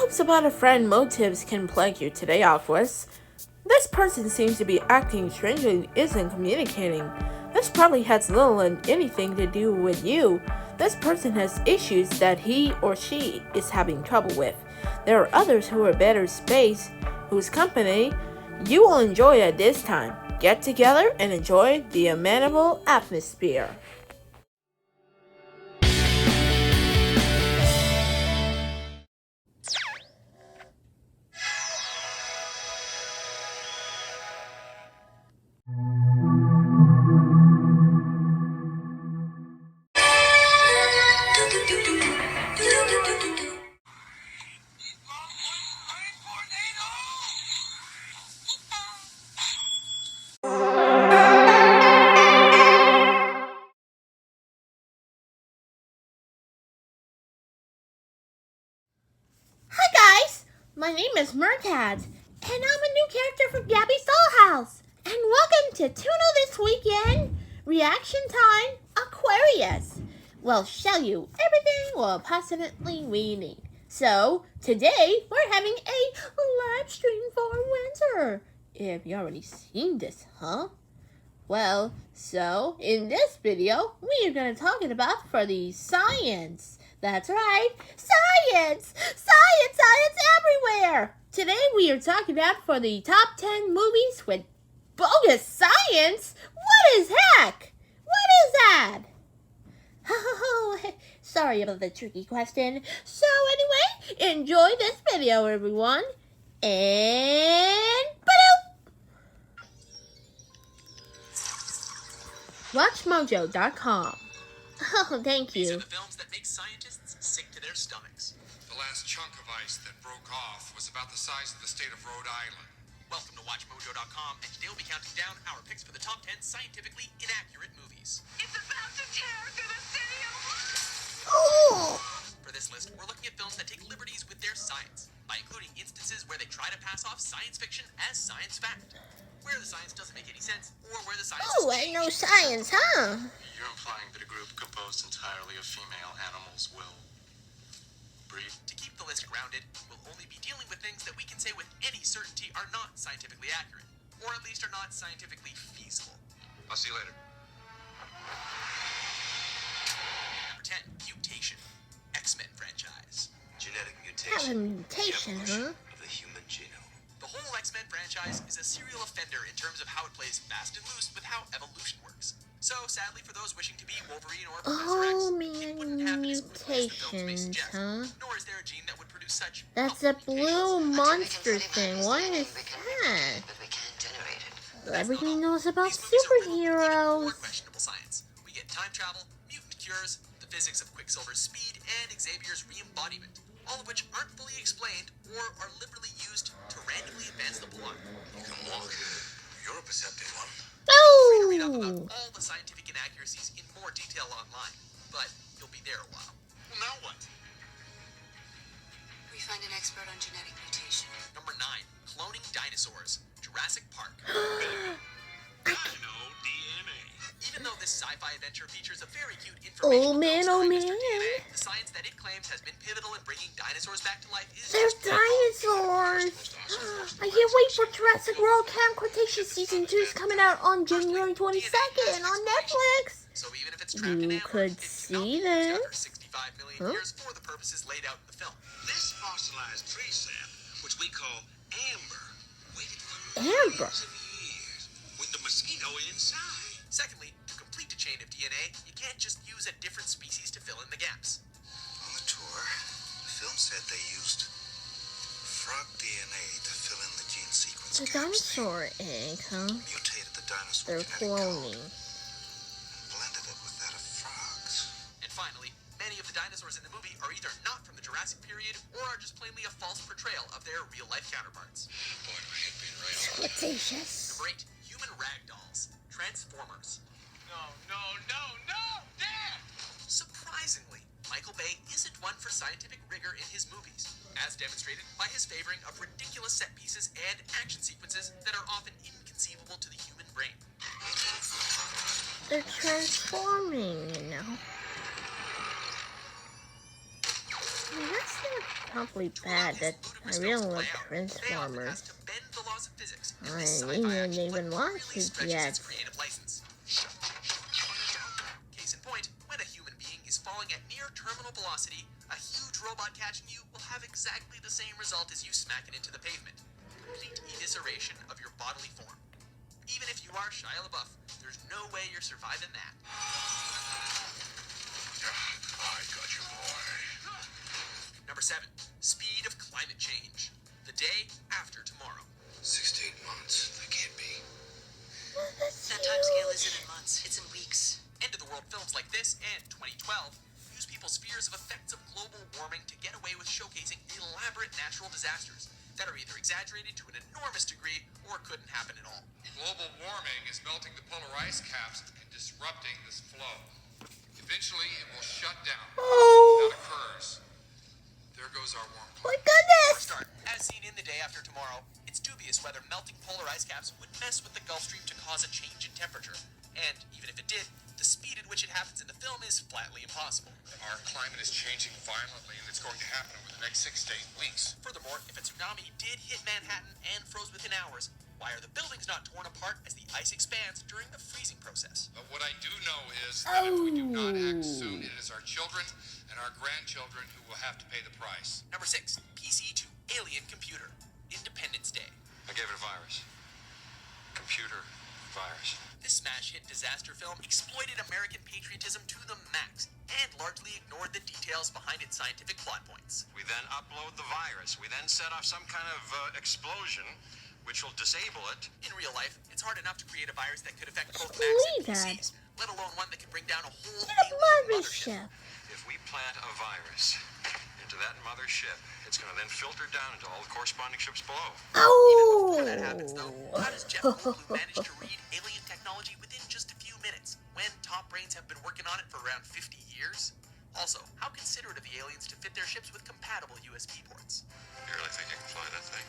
hopes about a friend motives can plague you today, Aquarius. This person seems to be acting strangely, isn't communicating. This probably has little and anything to do with you. This person has issues that he or she is having trouble with. There are others who are better space, whose company you will enjoy at this time. Get together and enjoy the amenable atmosphere. Hi guys, my name is MerCat, and I'm a new character from Gabby's Dollhouse. And welcome to Toono this weekend, reaction time, Aquarius. We'll show you everything we'll possibly we need. So, today we're having a live stream for winter. If you already seen this, huh? Well, so in this video, we are going to talk about for the science. That's right, science! Science, science everywhere! Today we are talking about for the top 10 movies with bogus science? What is heck? What is that? Oh, sorry about the tricky question. So anyway, enjoy this video everyone. And WatchMojo.com. Oh, thank you. These are the films that make scientists sick to their stomachs. The last chunk of ice that broke off was about the size of the state of Rhode Island. Welcome to WatchMojo.com, and today we'll be counting down our picks for the top 10 scientifically inaccurate movies. It's about to tear through the city of Oh! For this list, we're looking at films that take liberties with their science, by including instances where they try to pass off science fiction as science fact, where the science doesn't make any sense, or where the science Oh, ain't no science, huh? You're implying that a group composed entirely of female animals will breed? To keep the list grounded, we'll only be dealing with things that we can say with any certainty are not scientifically accurate, or at least are not scientifically feasible. I'll see you later. Number 10, Mutation, X-Men franchise. Genetic Have a mutation. mutation, huh? Of the human genome. The whole X-Men franchise is a serial offender in terms of how it plays fast and loose with how evolution works. So, sadly for those wishing to be Wolverine or Professor X, Oh it man, wouldn't happen as quickly as the films may mutations, suggest. huh? Nor is there a gene that would produce such That's a powerful blue mutations. monster thing. What is that? But we can't generate it. Everybody knows about These movies are riddled with even more superheroes. questionable science. We get time travel, mutant cures, the physics of Quicksilver's speed, and Xavier's re-embodiment, all of which aren't fully explained or are liberally used to randomly advance the plot. You can walk. You're a perceptive one. Free to read up about Oh! all the scientific inaccuracies in more detail online, but you'll be there a while. Well, now what? We find an expert on genetic mutation. Number 9, cloning dinosaurs, Jurassic Park. DNA. Even though this sci-fi adventure features a very cute Oh informational man, ghost oh like man. Mr. DNA, the science that it claims has been pivotal in bringing dinosaurs back to life is They're just dinosaurs! I can't wait for Jurassic World Camp Cretaceous Season 2 is coming out on January 22nd on Netflix! So even if it's trapped in You amber, could it can see be used this. after 65 million Huh? years for the purposes laid out in the film. This fossilized tree sap, which we call amber, waited for Amber? millions of years with the mosquito inside. Secondly, to complete a chain of DNA, you can't just use a different species to fill in the gaps. On the tour, the film said they used frog DNA to fill in the gene sequence The gaps. dinosaur egg, huh? Mutated the dinosaur They're genetic code cloning. and blended it with that of frogs. And finally, many of the dinosaurs in the movie are either not from the Jurassic period or are just plainly a false portrayal of their real-life counterparts. Boy, do I hate being right on. Cretaceous. Number 8, human ragdolls, Transformers. No, Dad! Surprisingly, Michael Bay isn't one for scientific rigor in his movies, as demonstrated by his favoring of ridiculous set pieces and action sequences that are often inconceivable to the human brain. They're transforming, you know. That's not probably To allow bad his that I ludicrous really films to love play out, Bay often has Transformers. to bend the laws of physics, and I this didn't sci-fi action even flick watch really it stretches yet. its creative license. Case in point, when a human being is falling at near terminal velocity, a huge robot catching you will have exactly the same result as you smacking into the pavement. Complete evisceration of your bodily form. Even if you are Shia LaBeouf, there's no way you're surviving that. I got you, boy. Number 7, speed of climate change. The day after tomorrow. 6 to 8 months. That can't be. That's That time scale huge. isn't in months, it's in weeks. End-of-the-world films like this and 2012 use people's fears of effects of global warming to get away with showcasing elaborate natural disasters that are either exaggerated to an enormous degree or couldn't happen at all. Global warming is melting the polar ice caps and disrupting this flow. Eventually, it will shut down. Oh, That occurs. There goes our warm my climate. For a goodness! start, as seen in The Day After Tomorrow, it's dubious whether melting polar ice caps would mess with the Gulf Stream to cause a change in temperature. And even if it did, the speed at which it happens in the film is flatly impossible. Our climate is changing violently, and it's going to happen over the next 6 to 8 weeks. Furthermore, if a tsunami did hit Manhattan and froze within hours, why are the buildings not torn apart as the ice expands during the freezing process? But what I do know is that if we do not act Oh. soon, it is our children and our grandchildren who will have to pay the price. Number 6, PC to Alien Computer. Independence Day. I gave it a virus. Computer virus. This smash hit disaster film exploited American patriotism to the max and largely ignored the details behind its scientific plot points. We then upload the virus. We then set off some kind of explosion, which will disable it. In real life, it's hard enough to create a virus that could affect both Macs Believe and that. PCs, let alone one that could bring down a whole Get a alien mothership. If we plant a virus into that mothership, it's going to then filter down into all the corresponding ships below. Oh. Before that happens, though, how does Jeff Goldblum manage to read alien technology within just a few minutes, when top brains have been working on it for around 50 years? Also, how considerate of the aliens to fit their ships with compatible USB ports? You really think you can fly that thing?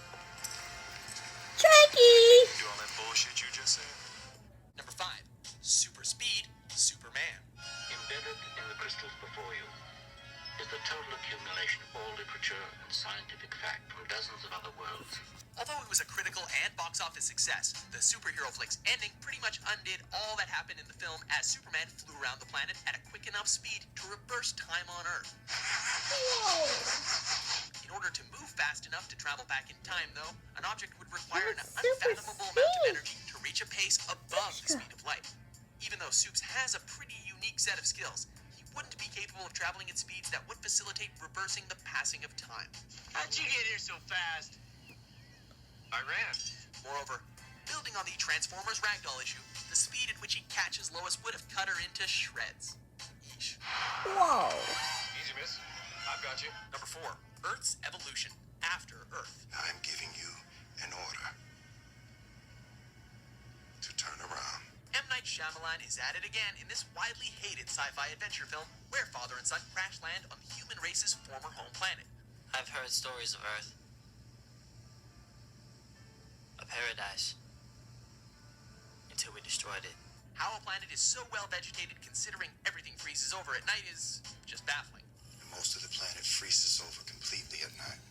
Tricky. Do all that bullshit you just said? Number 5, Super Speed, Superman. Embedded in the crystals before you is the total accumulation of all literature and scientific fact from dozens of other worlds. Although it was a critical and box office success, the superhero flick's ending pretty much undid all that happened in the film as Superman flew around the planet at a quick enough speed to reverse time on Earth. In order to move fast enough to travel back in time, though, an object would require an That's super unfathomable amount of speed. energy to reach a pace above the speed of light. Even though Supes has a pretty unique set of skills, he wouldn't be capable of traveling at speeds that would facilitate reversing the passing of time. How'd you get here so fast? I ran. Moreover, building on the Transformers ragdoll issue, the speed at which he catches Lois would have cut her into shreds. Yeesh. Whoa. Easy, miss. I've got you. Number 4, Earth's evolution after Earth. I'm giving you an order to turn around. M. Night Shyamalan is at it again in this widely hated sci-fi adventure film where father and son crash land on the human race's former home planet. I've heard stories of Earth. A paradise. Until we destroyed it. How a planet is so well vegetated considering everything freezes over at night is just baffling. And most of the planet freezes over completely at night.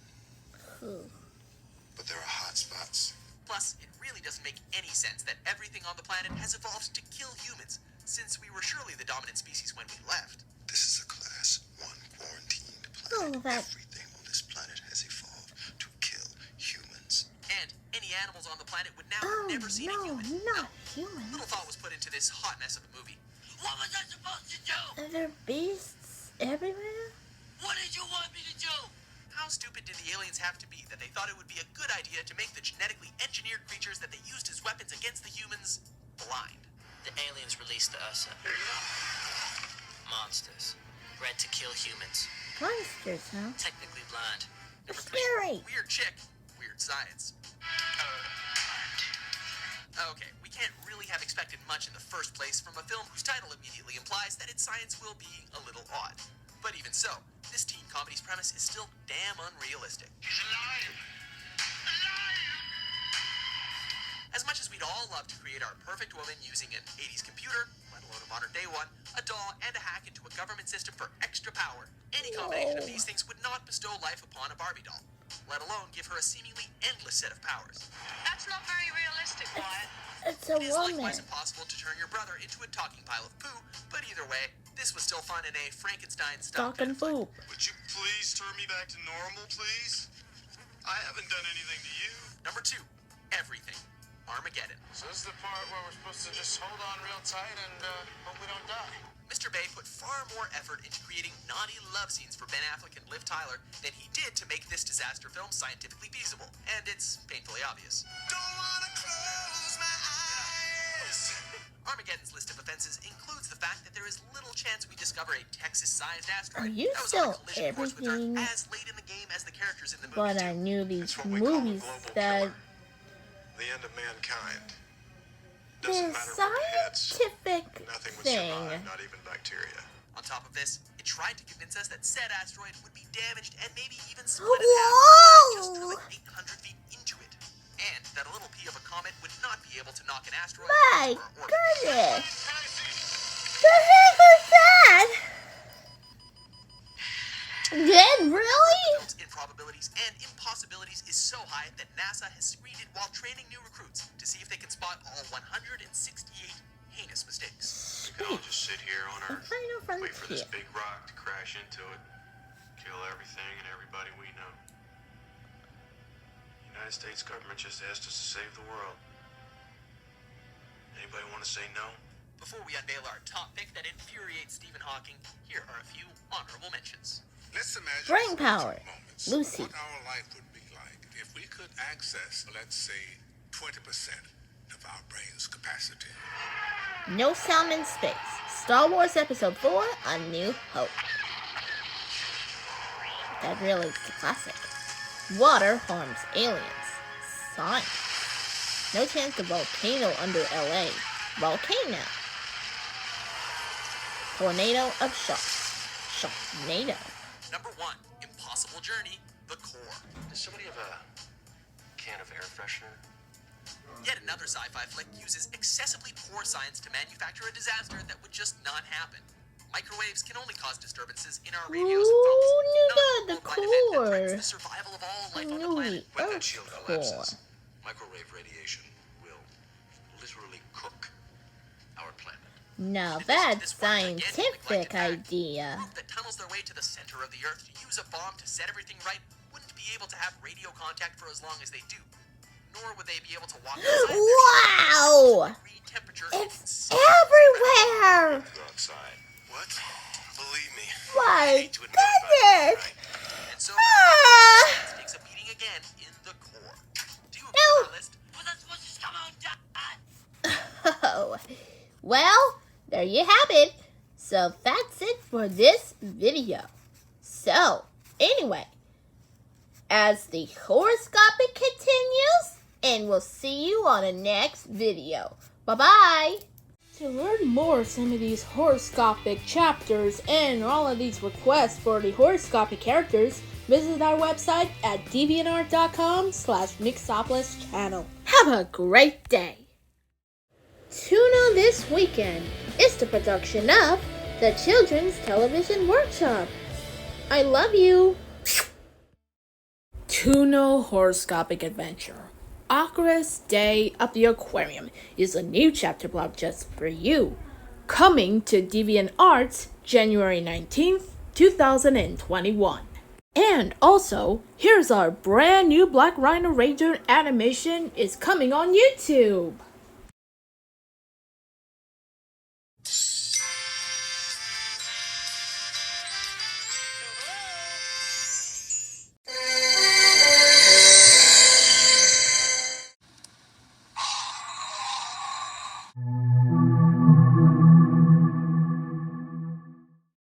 But there are hot spots. Plus, it really doesn't make any sense that everything on the planet has evolved to kill humans, since we were surely the dominant species when we left. This is a class 1 quarantined Oh, planet. that- Everything on this planet has evolved to kill humans. And any animals on the planet would now Oh, have never seen a no, human. not Little humans. thought was put into this hot mess of a movie. What was I supposed to do? Are there beasts everywhere? What did you want me to do? How stupid did the aliens have to be that they thought it would be a good idea to make the genetically engineered creatures that they used as weapons against the humans blind? The aliens released to us monsters, bred to kill humans, Monsters, huh? technically blind. Number Scary. 3, weird chick, weird science. Okay, we can't really have expected much in the first place from a film whose title immediately implies that its science will be a little odd. But even so, this teen comedy's premise is still damn unrealistic. He's alive! Alive! As much as we'd all love to create our perfect woman using an 80s computer, let download a modern day one, a doll, and a hack into a government system for extra power. Any combination of these things would not bestow life upon a Barbie doll, let alone give her a seemingly endless set of powers. That's not very realistic, Wyatt. It's a It is woman. likewise impossible to turn your brother into a talking pile of poo, but either way, this was still fun in a Frankenstein-style Talking fight. poop. Would you please turn me back to normal, please? I haven't done anything to you. Number 2, everything. Armageddon. So this is the part where we're supposed to just hold on real tight and hope we don't die. Mr. Bay put far more effort into creating naughty love scenes for Ben Affleck and Liv Tyler than he did to make this disaster film scientifically feasible, and it's painfully obvious. Don't wanna close my eyes. Armageddon's list of offenses includes the fact that there is little chance we discover a Texas-sized Are asteroid you that was still on a collision course with Earth everything? as late in the game as the characters in the movie But do. I knew these It's what we call a movies global that killer. The end of mankind. the Doesn't matter where it hits. scientific Nothing would thing. survive, not even bacteria. On top of this, it tried to convince us that said asteroid would be damaged and maybe even split in half by just Whoa! drilling 800 feet into it. And that a little pea of a comet would not be able to knock an asteroid My into our orbit. goodness! The heck was that? Did really? The film's improbabilities and impossibilities is so high that NASA has screened it while training new recruits to see if they can spot all 168 heinous mistakes. We could all just sit here on The Earth, final wait for this frontier. big rock to crash into it, kill everything and everybody we know. The United States government just asked us to save the world. Anybody want to say no? Before we unveil our top pick that infuriates Stephen Hawking, here are a few honorable mentions. Let's imagine Brain for power. a few moments Lucy. what our life would be like if we could access, let's say, 20% of our brain's capacity. No sound in space. Star Wars Episode 4, A New Hope. That really is the classic. Water harms aliens. Science. No chance of volcano under LA. Volcano. Tornado of sharks. Sharknado. Number 1, Impossible Journey, The Core. Does somebody have a can of air freshener? Yet another sci-fi flick uses excessively poor science to manufacture a disaster that would just not happen. Microwaves can only cause disturbances in our radios and Ooh, phones, you not got the a worldwide event that threatens core. the survival of all life on the Knew planet. the When that Earth shield core. collapses, microwave radiation will literally cook our planet. Now In addition to that's this one gigantic scientific neglected fact, idea. a group that tunnels their way to the center of the Earth to use a bomb to set everything right wouldn't be able to have radio contact for as long as they do. Nor would they be able to walk outside their Wow! degree temperature. It's everywhere! Go outside. What? Believe me. My To admit it, but- goodness! right. And so, Ah! science takes a beating again in the core. Do you agree No. with our list? Was I supposed to come on down? Oh, well, there you have it. So that's it for this video. So, anyway, as the horoscopic continues, and we'll see you on the next video. Bye-bye. To learn more of some of these horoscopic chapters and all of these requests for the horoscopic characters, visit our website at deviantart.com/Mixopolis channel. Have a great day. Toono This Weekend is the production of the Children's Television Workshop. I love you. Toono Horoscopic Adventure. Aquarius Day of the Aquarium is a new chapter blog just for you. Coming to DeviantArt January 19th, 2021. And also, here's our brand new Black Rhino Ranger animation is coming on YouTube.